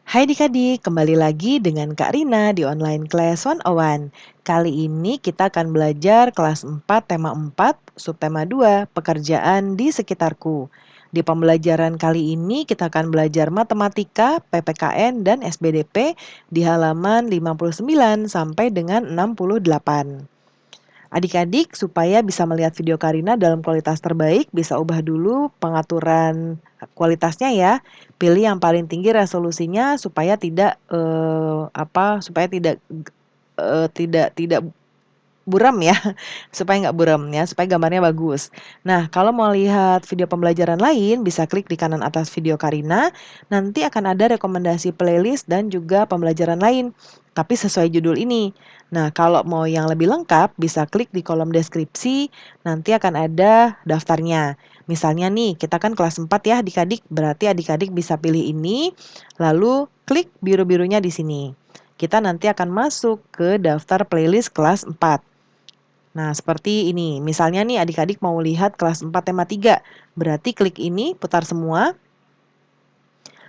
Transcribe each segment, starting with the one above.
Hai Adik-adik, kembali lagi dengan Kak Rina di Online Class 101. Kali ini kita akan belajar kelas 4, tema 4, subtema 2, pekerjaan di sekitarku. Di pembelajaran kali ini kita akan belajar matematika, PPKN, dan SBDP di halaman 59 sampai dengan 68. Adik-adik, supaya bisa melihat video Karina dalam kualitas terbaik, bisa ubah dulu pengaturan kualitasnya ya. Pilih yang paling tinggi resolusinya supaya tidak buram ya, supaya nggak buram ya, supaya gambarnya bagus. Nah, kalau mau lihat video pembelajaran lain, bisa klik di kanan atas video Karina. Nanti akan ada rekomendasi playlist dan juga pembelajaran lain, tapi sesuai judul ini. Nah, kalau mau yang lebih lengkap, bisa klik di kolom deskripsi, nanti akan ada daftarnya. Misalnya nih, kita kan kelas 4 ya adik-adik, berarti adik-adik bisa pilih ini, lalu klik biru-birunya di sini. Kita nanti akan masuk ke daftar playlist kelas 4. Nah, seperti ini. Misalnya nih adik-adik mau lihat kelas 4 tema 3. Berarti klik ini, putar semua.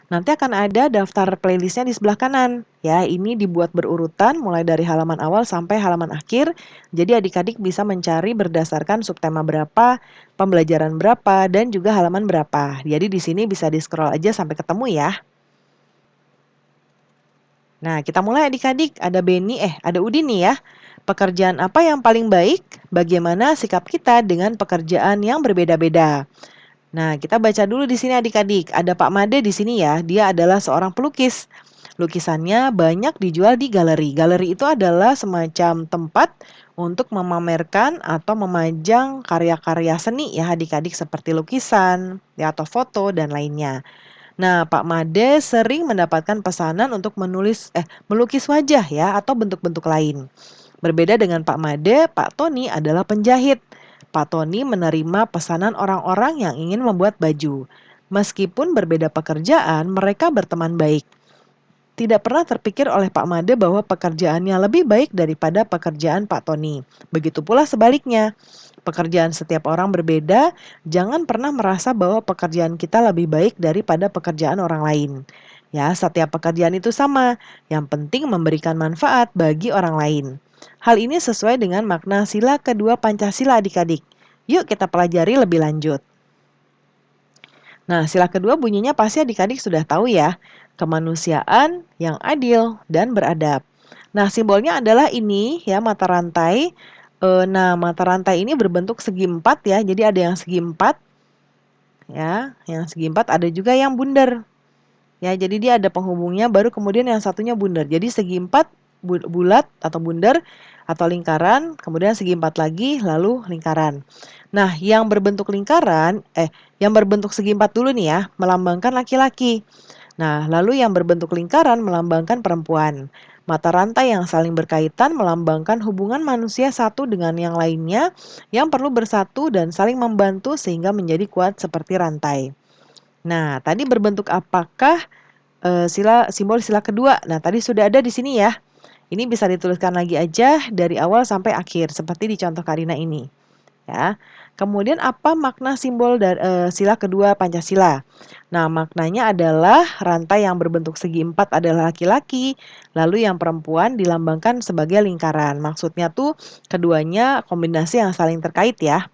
Nanti akan ada daftar playlistnya di sebelah kanan. Ya, ini dibuat berurutan mulai dari halaman awal sampai halaman akhir. Jadi adik-adik bisa mencari berdasarkan subtema berapa, pembelajaran berapa, dan juga halaman berapa. Jadi di sini bisa di-scroll aja sampai ketemu ya. Nah, kita mulai adik-adik. Ada Udin nih ya. Pekerjaan apa yang paling baik? Bagaimana sikap kita dengan pekerjaan yang berbeda-beda? Nah, kita baca dulu di sini adik-adik. Ada Pak Made di sini ya. Dia adalah seorang pelukis. Lukisannya banyak dijual di galeri. Galeri itu adalah semacam tempat untuk memamerkan atau memajang karya-karya seni ya adik-adik seperti lukisan, ya, atau foto dan lainnya. Nah, Pak Made sering mendapatkan pesanan untuk melukis wajah ya atau bentuk-bentuk lain. Berbeda dengan Pak Made, Pak Tony adalah penjahit. Pak Tony menerima pesanan orang-orang yang ingin membuat baju. Meskipun berbeda pekerjaan, mereka berteman baik. Tidak pernah terpikir oleh Pak Made bahwa pekerjaannya lebih baik daripada pekerjaan Pak Tony. Begitu pula sebaliknya. Pekerjaan setiap orang berbeda, jangan pernah merasa bahwa pekerjaan kita lebih baik daripada pekerjaan orang lain. Ya, setiap pekerjaan itu sama, yang penting memberikan manfaat bagi orang lain. Hal ini sesuai dengan makna sila kedua Pancasila adik-adik. Yuk kita pelajari lebih lanjut. Nah, sila kedua bunyinya pasti adik-adik sudah tahu ya. Kemanusiaan yang adil dan beradab. Nah, simbolnya adalah ini ya, mata rantai. Nah, mata rantai ini berbentuk segi empat ya. Jadi ada yang segi empat ya, yang segi empat, ada juga yang bundar. Ya, jadi dia ada penghubungnya baru kemudian yang satunya bundar. Jadi segi empat bulat atau bundar atau lingkaran, kemudian segi empat lagi lalu lingkaran. Nah, yang berbentuk segi empat dulu nih ya, melambangkan laki-laki. Nah, lalu yang berbentuk lingkaran melambangkan perempuan. Mata rantai yang saling berkaitan melambangkan hubungan manusia satu dengan yang lainnya yang perlu bersatu dan saling membantu sehingga menjadi kuat seperti rantai. Nah, tadi berbentuk apakah simbol sila kedua? Nah, tadi sudah ada di sini ya. Ini bisa dituliskan lagi aja dari awal sampai akhir seperti di contoh Karina ini. Ya. Kemudian apa makna simbol dari sila kedua Pancasila? Nah, maknanya adalah rantai yang berbentuk segi empat adalah laki-laki, lalu yang perempuan dilambangkan sebagai lingkaran. Maksudnya tuh keduanya kombinasi yang saling terkait ya.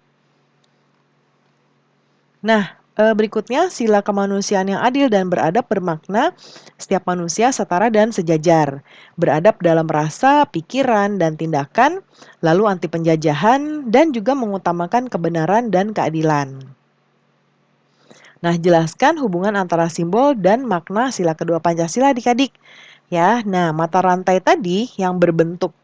Nah, berikutnya sila kemanusiaan yang adil dan beradab bermakna setiap manusia setara dan sejajar. Beradab dalam rasa, pikiran, dan tindakan, lalu anti penjajahan, dan juga mengutamakan kebenaran dan keadilan. Nah, jelaskan hubungan antara simbol dan makna sila kedua Pancasila adik-adik. Ya, nah mata rantai tadi yang berbentuk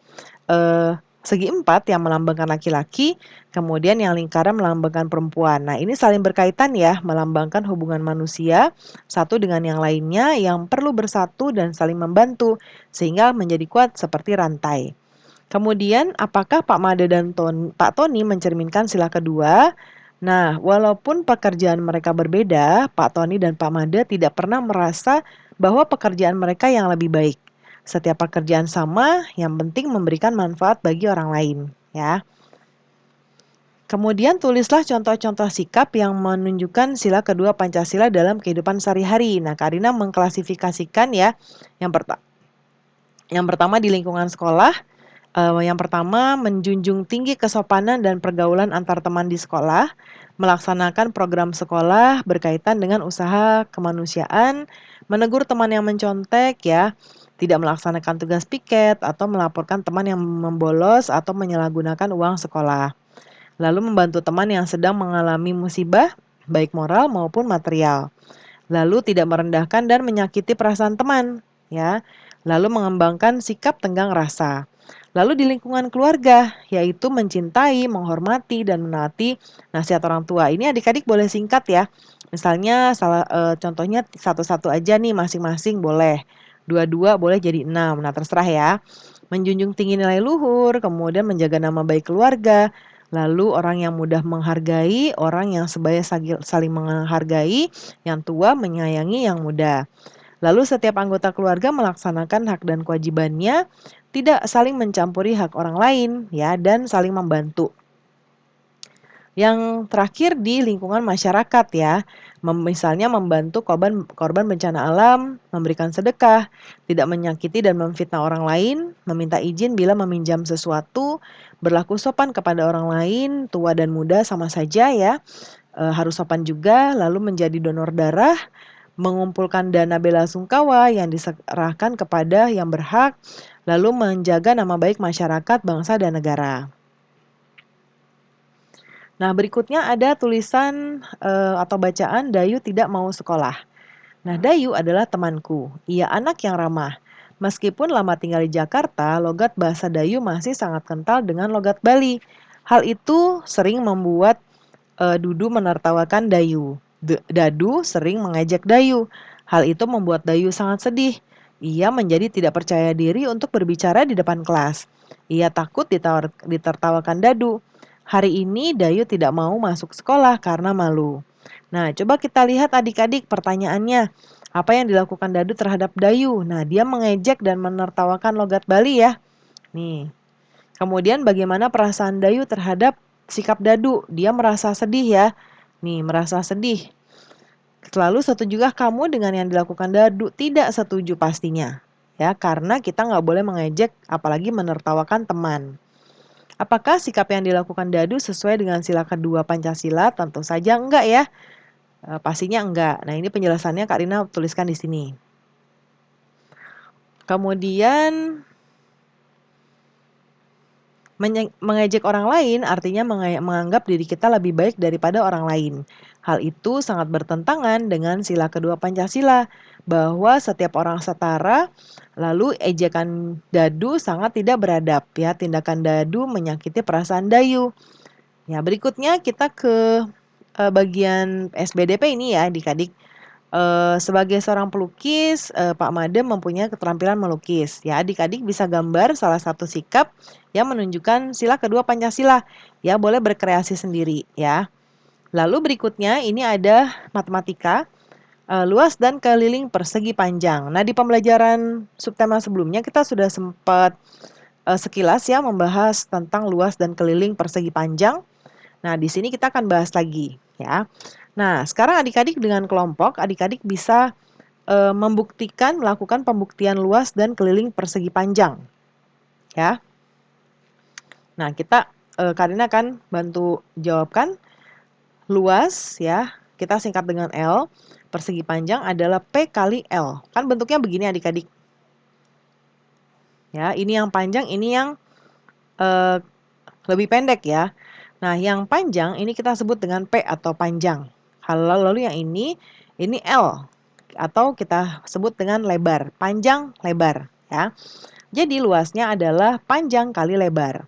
segi empat yang melambangkan laki-laki, kemudian yang lingkaran melambangkan perempuan. Nah, ini saling berkaitan ya, melambangkan hubungan manusia satu dengan yang lainnya yang perlu bersatu dan saling membantu sehingga menjadi kuat seperti rantai. Kemudian, apakah Pak Made dan Pak Tony mencerminkan sila kedua? Nah, walaupun pekerjaan mereka berbeda, Pak Tony dan Pak Made tidak pernah merasa bahwa pekerjaan mereka yang lebih baik. Setiap pekerjaan sama, yang penting memberikan manfaat bagi orang lain, ya. Kemudian tulislah contoh-contoh sikap yang menunjukkan sila kedua Pancasila dalam kehidupan sehari-hari. Nah, Karina mengklasifikasikan ya. Yang pertama di lingkungan sekolah, yang pertama menjunjung tinggi kesopanan dan pergaulan antar teman di sekolah, melaksanakan program sekolah berkaitan dengan usaha kemanusiaan, menegur teman yang mencontek ya, tidak melaksanakan tugas piket atau melaporkan teman yang membolos atau menyalahgunakan uang sekolah. Lalu membantu teman yang sedang mengalami musibah, baik moral maupun material. Lalu tidak merendahkan dan menyakiti perasaan teman, ya. Lalu mengembangkan sikap tenggang rasa. Lalu di lingkungan keluarga, yaitu mencintai, menghormati, dan menaati nasihat orang tua. Ini adik-adik boleh singkat ya. Misalnya contohnya satu-satu aja nih masing-masing boleh. Dua-dua boleh jadi 6. Nah, terserah ya. Menjunjung tinggi nilai luhur, kemudian menjaga nama baik keluarga, lalu orang yang mudah menghargai, orang yang sebaya saling menghargai, yang tua menyayangi yang muda. Lalu setiap anggota keluarga melaksanakan hak dan kewajibannya, tidak saling mencampuri hak orang lain ya dan saling membantu. Yang terakhir di lingkungan masyarakat ya, misalnya membantu korban bencana alam, memberikan sedekah, tidak menyakiti dan memfitnah orang lain, meminta izin bila meminjam sesuatu, berlaku sopan kepada orang lain, tua dan muda sama saja ya, harus sopan juga, lalu menjadi donor darah, mengumpulkan dana bela sungkawa yang diserahkan kepada yang berhak, lalu menjaga nama baik masyarakat, bangsa, dan negara. Nah, berikutnya ada tulisan atau bacaan Dayu tidak mau sekolah. Nah, Dayu adalah temanku. Ia anak yang ramah. Meskipun lama tinggal di Jakarta, logat bahasa Dayu masih sangat kental dengan logat Bali. Hal itu sering membuat Dudu menertawakan Dayu. Dadu sering mengejek Dayu. Hal itu membuat Dayu sangat sedih. Ia menjadi tidak percaya diri untuk berbicara di depan kelas. Ia takut ditertawakan Dadu. Hari ini Dayu tidak mau masuk sekolah karena malu. Nah, coba kita lihat adik-adik pertanyaannya. Apa yang dilakukan Dadu terhadap Dayu? Nah, dia mengejek dan menertawakan logat Bali ya. Nih, kemudian bagaimana perasaan Dayu terhadap sikap Dadu? Dia merasa sedih ya. Nih, merasa sedih. Selalu setujukah kamu dengan yang dilakukan Dadu? Tidak setuju pastinya. Ya, karena kita nggak boleh mengejek apalagi menertawakan teman. Apakah sikap yang dilakukan Dadu sesuai dengan sila kedua Pancasila? Tentu saja enggak ya. Pastinya enggak. Nah, ini penjelasannya Kak Rina tuliskan di sini. Kemudian mengejek orang lain artinya menganggap diri kita lebih baik daripada orang lain. Hal itu sangat bertentangan dengan sila kedua Pancasila, bahwa setiap orang setara, lalu ejekan Dadu sangat tidak beradab ya, tindakan Dadu menyakiti perasaan Dayu. Ya, berikutnya kita ke bagian SBDP ini ya adik-adik. Sebagai seorang pelukis, Pak Made mempunyai keterampilan melukis. Ya, adik-adik bisa gambar salah satu sikap yang menunjukkan sila kedua Pancasila. Ya, boleh berkreasi sendiri ya. Lalu berikutnya ini ada matematika, luas dan keliling persegi panjang. Nah, di pembelajaran subtema sebelumnya kita sudah sempat sekilas ya membahas tentang luas dan keliling persegi panjang. Nah, di sini kita akan bahas lagi ya. Nah, sekarang adik-adik dengan kelompok, adik-adik bisa melakukan pembuktian luas dan keliling persegi panjang. Ya. Nah, Karina akan bantu jawabkan. Luas ya, kita singkat dengan L. Persegi panjang adalah P kali L. Kan bentuknya begini adik-adik. Ya, ini yang panjang, ini yang lebih pendek ya. Nah, yang panjang ini kita sebut dengan P atau panjang. Lalu yang ini L atau kita sebut dengan lebar, panjang lebar ya. Jadi luasnya adalah panjang kali lebar.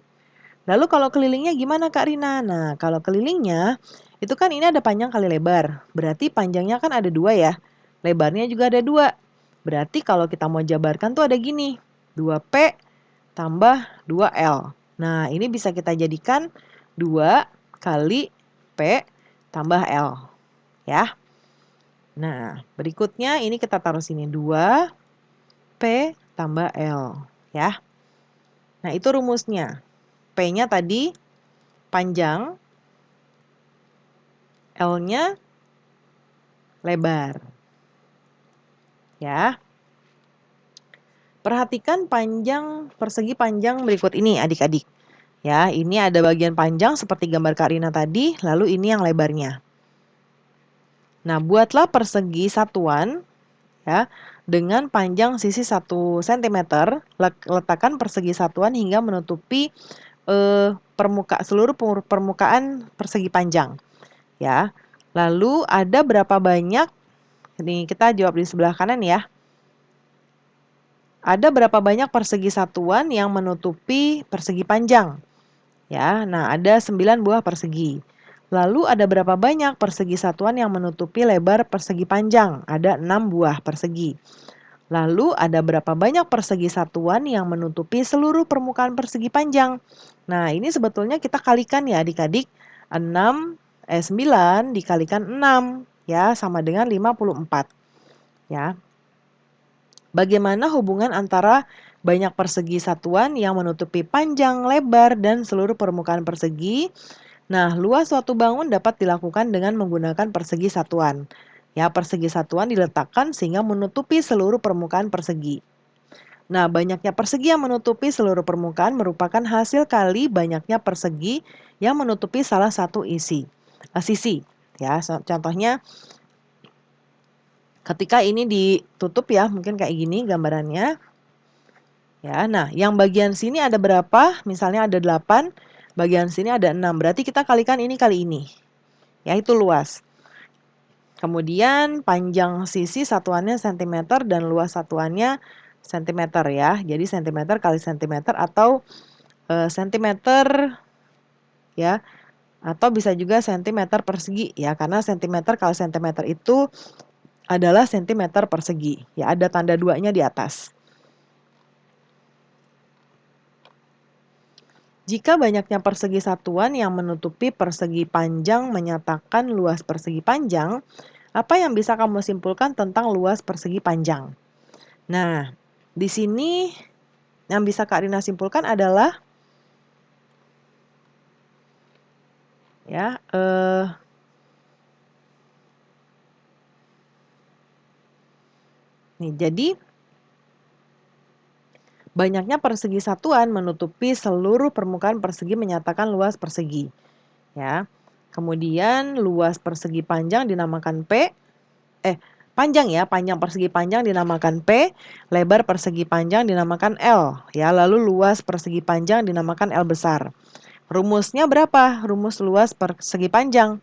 Lalu kalau kelilingnya gimana Kak Rina? Nah, kalau kelilingnya itu kan ini ada panjang kali lebar. Berarti panjangnya kan ada 2 ya. Lebarnya juga ada 2. Berarti kalau kita mau jabarkan tuh ada gini. 2P tambah 2L. Nah, ini bisa kita jadikan 2 kali P tambah L. Ya. Nah, berikutnya ini kita taruh sini 2P tambah L. Ya. Nah, itu rumusnya. P-nya tadi panjang L-nya lebar. Ya. Perhatikan persegi panjang berikut ini adik-adik. Ya, ini ada bagian panjang seperti gambar Karina tadi, lalu ini yang lebarnya. Nah, buatlah persegi satuan ya dengan panjang sisi 1 cm. Letakkan persegi satuan hingga menutupi seluruh permukaan persegi panjang. Ya. Lalu ada berapa banyak? Ini kita jawab di sebelah kanan ya. Ada berapa banyak persegi satuan yang menutupi persegi panjang? Ya, nah ada 9 buah persegi. Lalu ada berapa banyak persegi satuan yang menutupi lebar persegi panjang? Ada 6 buah persegi. Lalu ada berapa banyak persegi satuan yang menutupi seluruh permukaan persegi panjang? Nah, ini sebetulnya kita kalikan ya adik-adik. 9 dikalikan 6 ya sama dengan 54. Ya. Bagaimana hubungan antara banyak persegi satuan yang menutupi panjang, lebar, dan seluruh permukaan persegi? Nah, luas suatu bangun dapat dilakukan dengan menggunakan persegi satuan. Ya, persegi satuan diletakkan sehingga menutupi seluruh permukaan persegi. Nah, banyaknya persegi yang menutupi seluruh permukaan merupakan hasil kali banyaknya persegi yang menutupi salah satu sisi. Ya, contohnya ketika ini ditutup ya, mungkin kayak gini gambarannya. Ya, nah yang bagian sini ada berapa? Misalnya ada 8, bagian sini ada 6. Berarti kita kalikan ini kali ini. Ya, itu luas. Kemudian panjang sisi satuannya cm dan luas satuannya cm ya. Jadi cm kali cm atau cm ya. Atau bisa juga cm persegi ya, karena cm kali cm itu adalah cm persegi. Ya, ada tanda 2-nya di atas. Jika banyaknya persegi satuan yang menutupi persegi panjang menyatakan luas persegi panjang, apa yang bisa kamu simpulkan tentang luas persegi panjang? Nah, di sini yang bisa Kak Rina simpulkan adalah ya, nih jadi banyaknya persegi satuan menutupi seluruh permukaan persegi menyatakan luas persegi. Ya. Kemudian luas persegi panjang dinamakan P. Panjang ya, panjang persegi panjang dinamakan P, lebar persegi panjang dinamakan L. Ya, lalu luas persegi panjang dinamakan L besar. Rumusnya berapa? Rumus luas persegi panjang.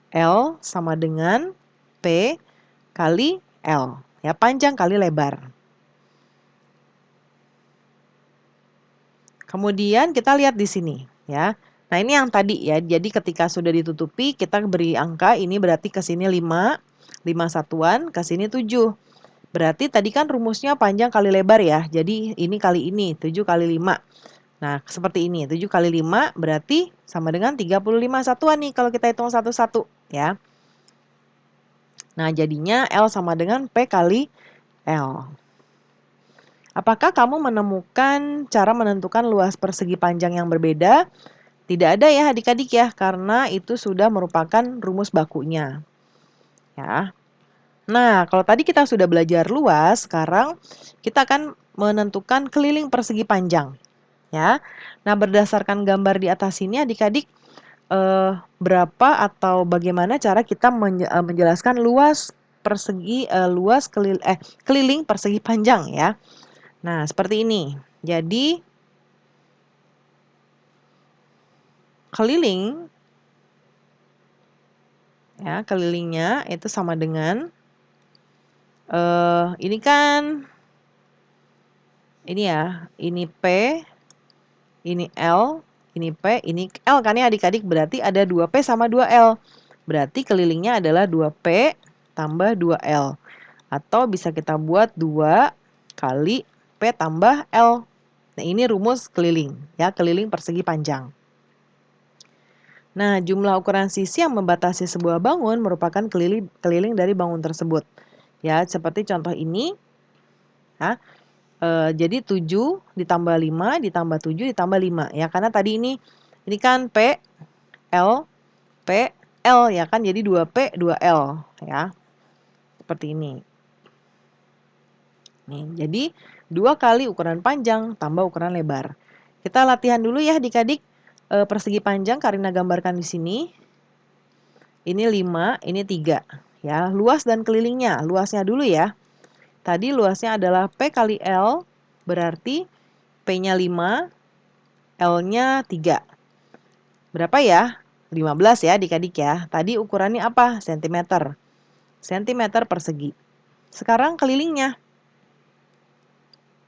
L sama dengan P kali L. Ya, panjang kali lebar. Kemudian kita lihat di sini ya. Nah, ini yang tadi ya. Jadi ketika sudah ditutupi kita beri angka, ini berarti ke sini 5 satuan, ke sini 7. Berarti tadi kan rumusnya panjang kali lebar ya. Jadi ini kali ini 7 kali 5. Nah, seperti ini. 7 kali 5 berarti sama dengan 35 satuan nih kalau kita hitung satu-satu ya. Nah, jadinya L sama dengan P kali L. Apakah kamu menemukan cara menentukan luas persegi panjang yang berbeda? Tidak ada ya adik-adik ya, karena itu sudah merupakan rumus bakunya. Ya. Nah, kalau tadi kita sudah belajar luas, sekarang kita akan menentukan keliling persegi panjang. Ya. Nah, berdasarkan gambar di atas ini adik-adik berapa atau bagaimana cara kita menjelaskan luas keliling persegi panjang ya. Nah, seperti ini. Jadi keliling ya, kelilingnya itu sama dengan ini kan ini ya, ini P, ini L, ini P, ini L kan ya adik-adik, berarti ada 2P sama 2L. Berarti kelilingnya adalah 2P tambah 2L. Atau bisa kita buat 2 kali P tambah L. Nah, ini rumus keliling ya, keliling persegi panjang. Nah, jumlah ukuran sisi yang membatasi sebuah bangun merupakan keliling dari bangun tersebut. Ya, seperti contoh ini. Ya, jadi 7 ditambah 5 ditambah 7 ditambah 5. Ya, karena tadi ini kan P, L, P, L ya kan, jadi 2P 2L ya. Seperti ini. Nih, jadi 2 kali ukuran panjang tambah ukuran lebar. Kita latihan dulu ya adik-adik. Persegi panjang Karina gambarkan di sini. Ini 5, ini 3. Ya, luas dan kelilingnya. Luasnya dulu ya. Tadi luasnya adalah P kali L, berarti P-nya 5, L-nya 3. Berapa ya? 15 ya adik-adik ya. Tadi ukurannya apa? Sentimeter. Sentimeter persegi. Sekarang kelilingnya.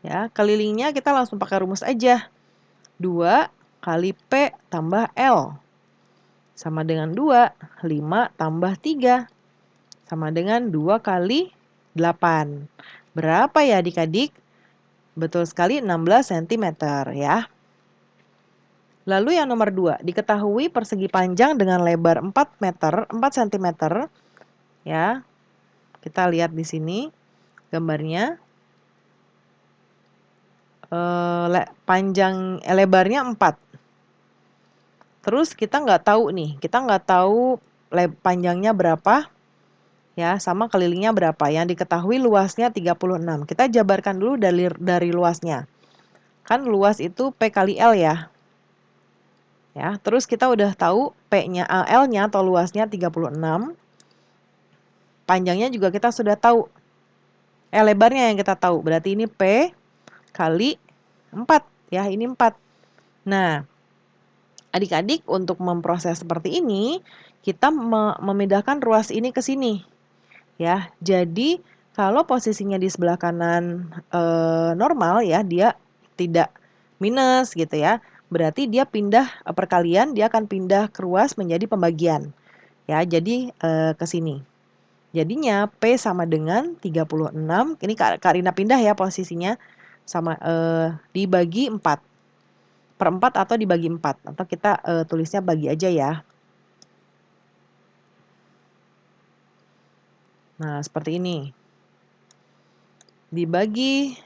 Ya, kelilingnya kita langsung pakai rumus aja. 2 kali P tambah L. Sama dengan 2. 5 tambah 3. Sama dengan 2 kali 8. Berapa ya adik-adik? Betul sekali 16 cm ya. Lalu yang nomor 2, diketahui persegi panjang dengan lebar 4 meter, 4 cm ya. Kita lihat di sini gambarnya. Lebarnya 4. Terus kita nggak tahu nih, kita nggak tahu panjangnya berapa ya, sama kelilingnya berapa. Yang diketahui luasnya 36. Kita jabarkan dulu dari luasnya. Kan luas itu P kali L ya. Ya, terus kita udah tahu P-nya, L-nya atau luasnya 36. Panjangnya juga kita sudah tahu. Lebarnya yang kita tahu. Berarti ini P kali 4 ya, ini 4. Nah, adik-adik untuk memproses seperti ini, kita memindahkan ruas ini ke sini. Ya, jadi kalau posisinya di sebelah kanan normal ya, dia tidak minus gitu ya. Berarti dia pindah perkalian, dia akan pindah ke ruas menjadi pembagian. Ya, jadi ke sini. Jadinya P sama dengan 36. Ini Karina pindah ya posisinya, sama dibagi 4. Per 4 atau dibagi 4. Atau kita tulisnya bagi aja ya. Nah, seperti ini. Dibagi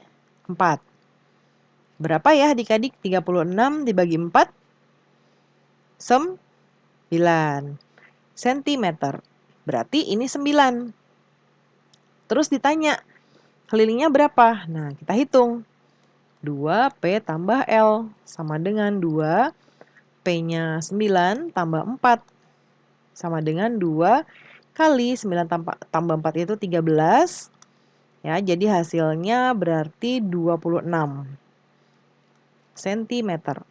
4. Berapa ya adik-adik? 36 dibagi 4? 9 cm. Berarti ini 9. Terus ditanya, kelilingnya berapa? Nah, kita hitung. 2P tambah L sama dengan 2. P-nya 9 tambah 4. Sama dengan 2 kali 9 tambah 4 itu 13. Ya, jadi hasilnya berarti 26 cm.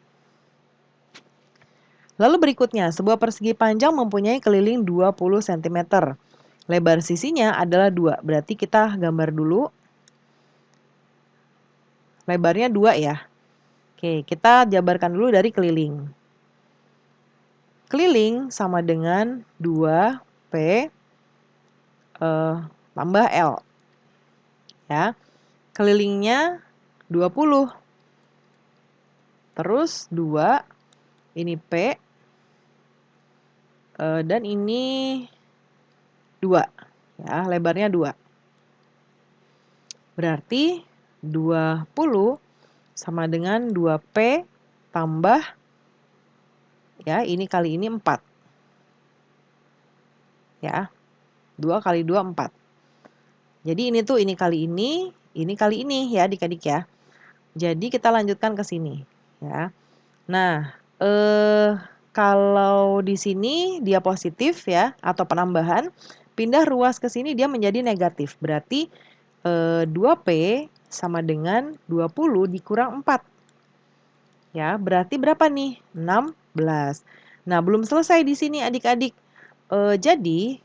Lalu berikutnya, sebuah persegi panjang mempunyai keliling 20 cm. Lebar sisinya adalah 2. Berarti kita gambar dulu. Lebarnya 2 ya. Oke, kita jabarkan dulu dari keliling. Keliling sama dengan 2P tambah L. Ya. Kelilingnya 20. Terus 2, ini P, dan ini 2. Ya, lebarnya 2. Berarti 20 sama dengan 2P tambah, ya ini kali ini 4. Ya, 2 kali 2, 4. Jadi ini tuh ini kali ini ya adik-adik ya. Jadi kita lanjutkan ke sini ya. Nah, kalau di sini dia positif ya atau penambahan, pindah ruas ke sini dia menjadi negatif. Berarti 2P sama dengan 20 dikurang 4. Ya, berarti berapa nih? 16. Nah, belum selesai di sini adik-adik. Jadi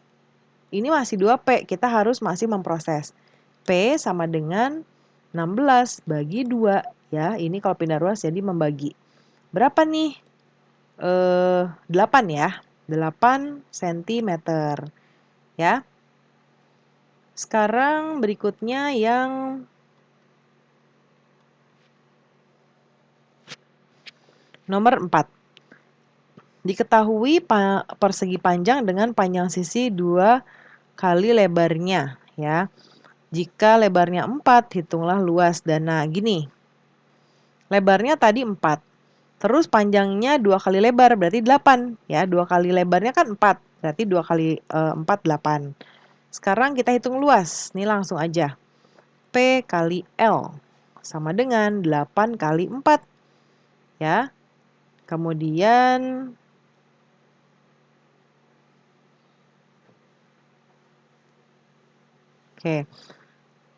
ini masih 2P, kita harus masih memproses. P sama dengan 16 bagi 2. Ya, ini kalau pindah ruas jadi membagi. Berapa nih? 8 ya. 8 cm. Ya. Sekarang berikutnya yang nomor 4. Diketahui persegi panjang dengan panjang sisi 2 kali lebarnya ya. Jika lebarnya 4, hitunglah luas. Dan nah gini. Lebarnya tadi 4. Terus panjangnya 2 kali lebar berarti 8 ya. 2 kali lebarnya kan 4. Berarti 2 kali 4, 8. Sekarang kita hitung luas. Nih langsung aja. P kali L sama dengan 8 kali 4. Ya. Kemudian oke.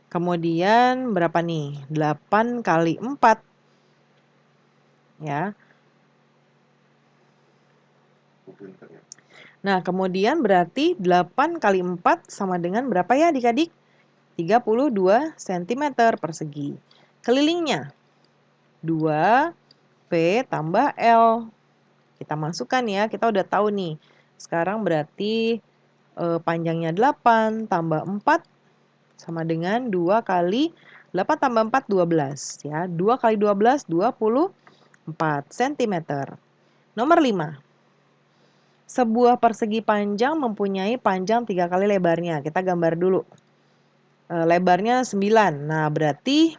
Kemudian berapa nih? 8 kali 4. Ya. Nah, kemudian berarti 8 kali 4 sama dengan berapa ya adik-adik? 32 cm persegi. Kelilingnya 2 P tambah L. Kita masukkan ya, kita udah tahu nih. Sekarang berarti panjangnya 8 tambah 4 sama dengan 2 kali 8 tambah 4, 12. Ya, 2 kali 12, 24 cm. Nomor 5. Sebuah persegi panjang mempunyai panjang 3 kali lebarnya. Kita gambar dulu. Lebarnya 9. Nah, berarti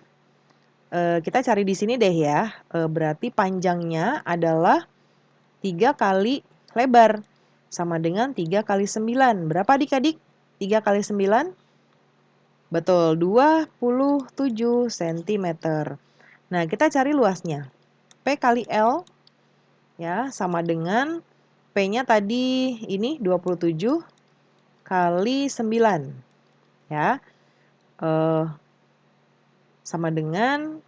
kita cari di sini deh ya. Berarti panjangnya adalah 3 kali lebar. Sama dengan 3 kali 9. Berapa adik-adik? 3 kali 9? Betul, 27 cm. Nah, kita cari luasnya. P kali L ya sama dengan P-nya tadi ini 27 kali 9 ya. Sama dengan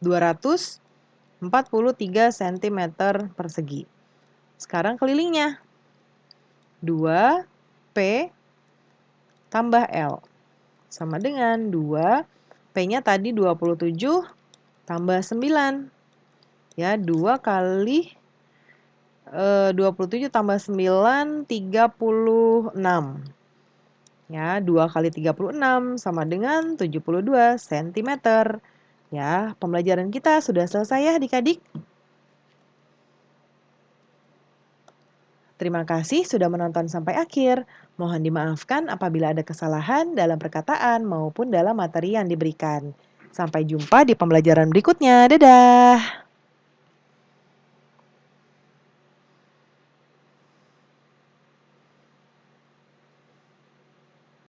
243 cm persegi. Sekarang kelilingnya. 2 P tambah L sama dengan 2 P-nya tadi 27 tambah 9. Ya, 2 kali 27 tambah 9, 36. Ya, 2 kali 36 sama dengan 72 cm. Ya, pembelajaran kita sudah selesai ya adik-adik. Terima kasih sudah menonton sampai akhir. Mohon dimaafkan apabila ada kesalahan dalam perkataan maupun dalam materi yang diberikan. Sampai jumpa di pembelajaran berikutnya. Dadah!